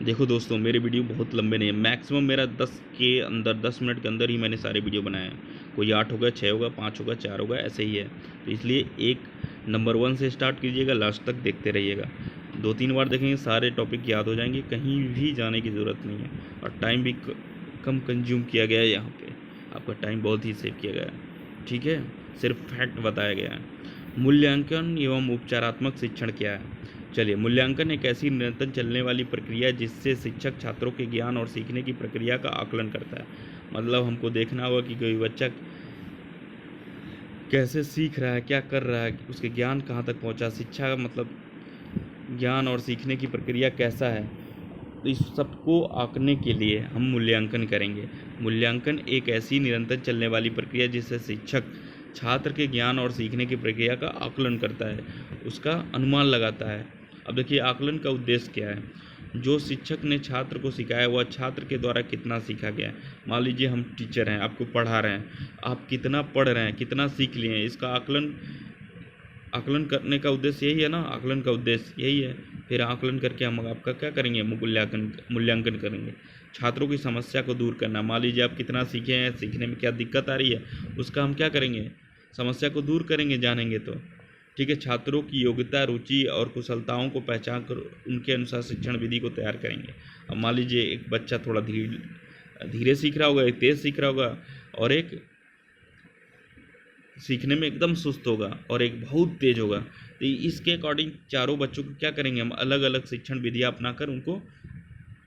देखो दोस्तों, मेरे वीडियो बहुत लंबे नहीं है। मैक्सिमम मेरा 10 मिनट के अंदर ही मैंने सारे वीडियो बनाए हैं। कोई 8 होगा, 6 होगा, 5 होगा, 4 होगा, ऐसे ही है। तो इसलिए एक नंबर 1 से स्टार्ट कीजिएगा, लास्ट तक देखते रहिएगा। 2-3 बार देखेंगे सारे टॉपिक याद हो जाएंगे, कहीं भी जाने की ज़रूरत नहीं है। और टाइम भी कम कंज्यूम किया गया है यहाँ पे। आपका टाइम बहुत ही सेव किया गया है, ठीक है। सिर्फ फैक्ट बताया गया है। मूल्यांकन एवं उपचारात्मक शिक्षण क्या है? चलिए, मूल्यांकन एक ऐसी निरंतर चलने वाली प्रक्रिया है जिससे शिक्षक छात्रों के ज्ञान और सीखने की प्रक्रिया का आकलन करता है। मतलब हमको देखना होगा कि कोई बच्चा कैसे सीख रहा है, क्या कर रहा है, उसके ज्ञान कहाँ तक पहुँचा, शिक्षा मतलब ज्ञान और सीखने की प्रक्रिया कैसा है। तो इस सबको आंकने के लिए हम मूल्यांकन करेंगे। मूल्यांकन एक ऐसी निरंतर चलने वाली प्रक्रिया जिससे शिक्षक छात्र के ज्ञान और सीखने की प्रक्रिया का आकलन करता है, उसका अनुमान लगाता है। अब देखिए, आकलन का उद्देश्य क्या है? जो शिक्षक ने छात्र को सिखाया वह छात्र के द्वारा कितना सीखा गया है। मान लीजिए हम टीचर हैं, आपको पढ़ा रहे हैं, आप कितना पढ़ रहे हैं, कितना सीख लिए हैं, इसका आकलन करने का उद्देश्य यही है ना। आकलन का उद्देश्य यही है। फिर आकलन करके हम आपका क्या करेंगे? मूल्यांकन करेंगे। छात्रों की समस्या को दूर करना। मान लीजिए आप कितना सीखे हैं, सीखने में क्या दिक्कत आ रही है, उसका हम क्या करेंगे? समस्या को दूर करेंगे, जानेंगे तो, ठीक है। छात्रों की योग्यता, रुचि और कुशलताओं को पहचान कर उनके अनुसार शिक्षण विधि को तैयार करेंगे। अब मान लीजिए एक बच्चा थोड़ा धीरे सीख रहा होगा, एक तेज़ सीख रहा होगा, और एक सीखने में एकदम सुस्त होगा, और एक बहुत तेज होगा। तो इसके अकॉर्डिंग चारों बच्चों को क्या करेंगे? हम अलग अलग शिक्षण विधियाँ अपनाकर उनको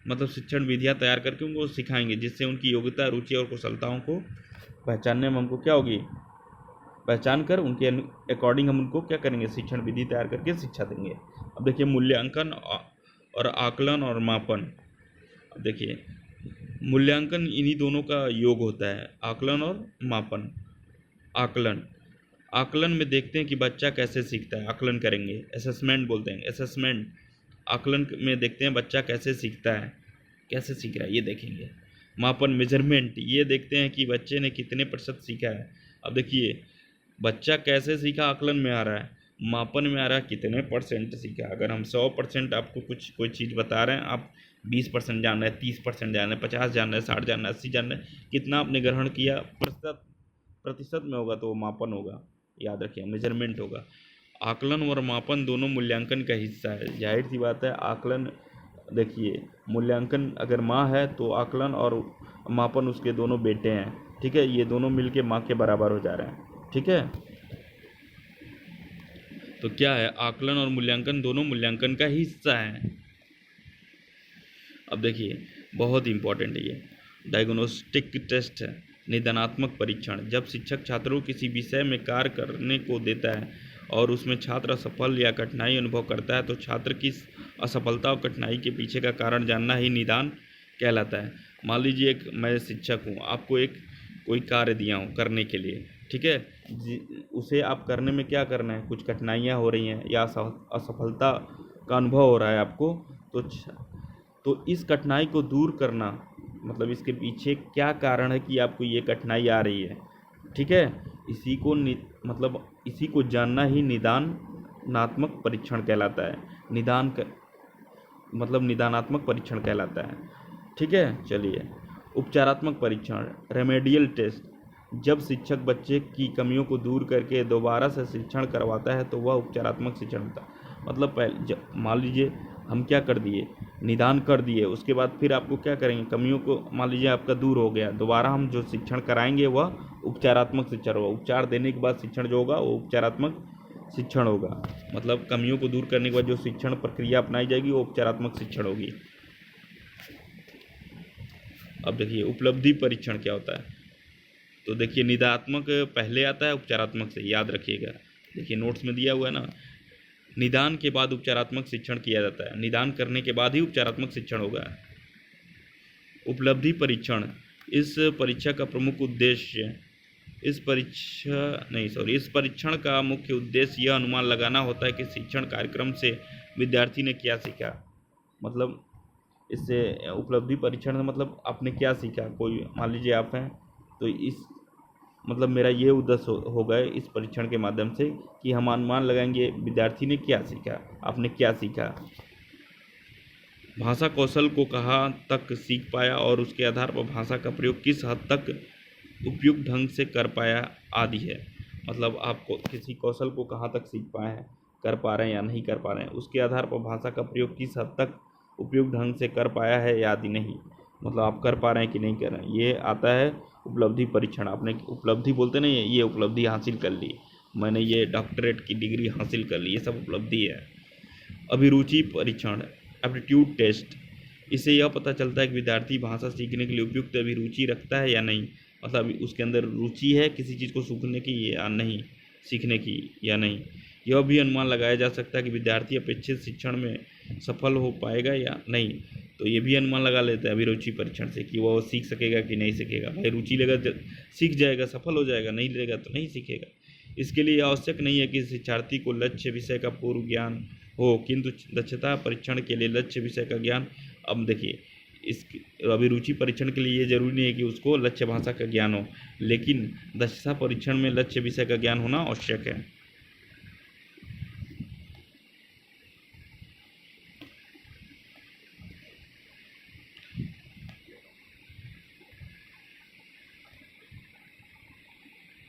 मतलब शिक्षण विधियाँ तैयार करके उनको सिखाएंगे, जिससे उनकी योग्यता, रुचि और कुशलताओं को पहचानने में हमको क्या होगी? पहचान कर उनके अकॉर्डिंग हम उनको क्या करेंगे? शिक्षण विधि तैयार करके शिक्षा देंगे। अब देखिए, मूल्यांकन और आकलन और मापन। अब देखिए, मूल्यांकन इन्हीं दोनों का योग होता है, आकलन और मापन। आकलन में देखते हैं कि बच्चा कैसे सीखता है, आकलन करेंगे, असेसमेंट बोलते हैं, असेसमेंट। आकलन में देखते हैं बच्चा कैसे सीखता है, कैसे सीख रहा है, ये देखेंगे। मापन, मेजरमेंट, ये देखते हैं कि बच्चे ने कितने प्रतिशत सीखा है। अब देखिए, बच्चा कैसे सीखा आकलन में आ रहा है, मापन में आ रहा है कितने परसेंट सीखा। अगर हम 100% आपको कोई चीज़ बता रहे हैं, आप 20% जान रहे हैं, 30% जान रहे हैं, 50 जान रहे हैं, 60 जान रहे हैं, 80 जान रहे हैं, कितना आपने ग्रहण किया प्रतिशत में होगा तो वो मापन होगा। याद रखिए, मेजरमेंट होगा। आकलन और मापन दोनों मूल्यांकन का हिस्सा है। जाहिर सी बात है, आकलन देखिए, मूल्यांकन अगर माँ है तो आकलन और मापन उसके दोनों बेटे हैं, ठीक है। ये दोनों मिलके माँ के बराबर हो जा रहे हैं, ठीक है। तो क्या है? आकलन और मूल्यांकन दोनों मूल्यांकन का हिस्सा है। अब देखिए, बहुत इंपॉर्टेंट है ये, डायग्नोस्टिक टेस्ट है, निदानात्मक परीक्षण। जब शिक्षक छात्रों को किसी विषय में कार्य करने को देता है और उसमें छात्र असफल या कठिनाई अनुभव करता है, तो छात्र की असफलता और कठिनाई के पीछे का कारण जानना ही निदान कहलाता है। मान लीजिए मैं शिक्षक हूँ, आपको कोई कार्य दिया हूँ करने के लिए, ठीक है। उसे आप करने में क्या करना है? कुछ कठिनाइयाँ हो रही हैं या असफलता का अनुभव हो रहा है आपको, तो इस कठिनाई को दूर करना, मतलब इसके पीछे क्या कारण है कि आपको ये कठिनाई आ रही है, ठीक है। इसी को जानना ही निदानात्मक परीक्षण कहलाता है। निदानात्मक परीक्षण कहलाता है, ठीक है। चलिए, उपचारात्मक परीक्षण, रेमेडियल टेस्ट। जब शिक्षक बच्चे की कमियों को दूर करके दोबारा से शिक्षण करवाता है तो वह उपचारात्मक शिक्षण होता है। मतलब पहले मान लीजिए हम क्या कर दिए? निदान कर दिए, उसके बाद फिर आपको क्या करेंगे? कमियों को मान लीजिए आपका दूर हो गया, दोबारा हम जो शिक्षण कराएंगे वह उपचारात्मक शिक्षण होगा। उपचार देने के बाद शिक्षण जो होगा वो उपचारात्मक शिक्षण होगा। मतलब कमियों को दूर करने के बाद जो शिक्षण प्रक्रिया अपनाई जाएगी वो उपचारात्मक शिक्षण होगी। अब देखिए, उपलब्धि परीक्षण क्या होता है? तो देखिए, निदानात्मक पहले आता है उपचारात्मक से, याद रखिएगा। देखिए, नोट्स में दिया हुआ है ना, निदान के बाद उपचारात्मक शिक्षण किया जाता है, निदान करने के बाद ही उपचारात्मक शिक्षण होगा। उपलब्धि परीक्षण, इस परीक्षा का प्रमुख उद्देश्य इस परीक्षण का मुख्य उद्देश्य यह अनुमान लगाना होता है कि शिक्षण कार्यक्रम से विद्यार्थी ने क्या सीखा। मतलब इससे उपलब्धि परीक्षण में मतलब आपने क्या सीखा। कोई मान लीजिए आप हैं, तो मतलब मेरा ये उद्देश्य होगा इस परीक्षण के माध्यम से कि हम अनुमान लगाएंगे विद्यार्थी ने क्या सीखा, आपने क्या सीखा। भाषा कौशल को कहाँ तक सीख पाया और उसके आधार पर भाषा का प्रयोग किस हद तक उपयुक्त ढंग से कर पाया आदि है। मतलब आपको किसी कौशल को कहाँ तक सीख पाए हैं, कर पा रहे हैं या नहीं कर पा रहे हैं, उसके आधार पर भाषा का प्रयोग किस हद तक उपयुक्त ढंग से कर पाया है या आदि नहीं। मतलब आप कर पा रहे हैं कि नहीं कर रहे हैं, ये आता है उपलब्धि परीक्षण। आपने उपलब्धि बोलते नहीं है, ये उपलब्धि हासिल कर ली, मैंने ये डॉक्टरेट की डिग्री हासिल कर ली, ये सब उपलब्धि है। अभिरुचि परीक्षण, एप्टीट्यूड टेस्ट, इससे यह पता चलता है कि विद्यार्थी भाषा सीखने के लिए उपयुक्त अभिरुचि रखता है या नहीं। मतलब उसके अंदर रुचि है किसी चीज़ को सीखने की या नहीं, सीखने की या नहीं। यह भी अनुमान लगाया जा सकता है कि विद्यार्थी अपेक्षित शिक्षण में सफल हो पाएगा या नहीं। तो ये भी अनुमान लगा लेते हैं अभिरुचि परीक्षण से कि वो सीख सकेगा कि नहीं सीखेगा। भाई रुचि लेगा सीख जाएगा, सफल हो जाएगा, नहीं लेगा तो नहीं सीखेगा। इसके लिए आवश्यक नहीं है कि शिक्षार्थी को लक्ष्य विषय का पूर्व ज्ञान हो, किंतु दक्षता परीक्षण के लिए लक्ष्य विषय का ज्ञान। अब देखिए, इस अभिरुचि परीक्षण के लिए ये जरूरी नहीं है कि उसको लक्ष्य भाषा का ज्ञान हो, लेकिन दक्षता परीक्षण में लक्ष्य विषय का ज्ञान होना आवश्यक है।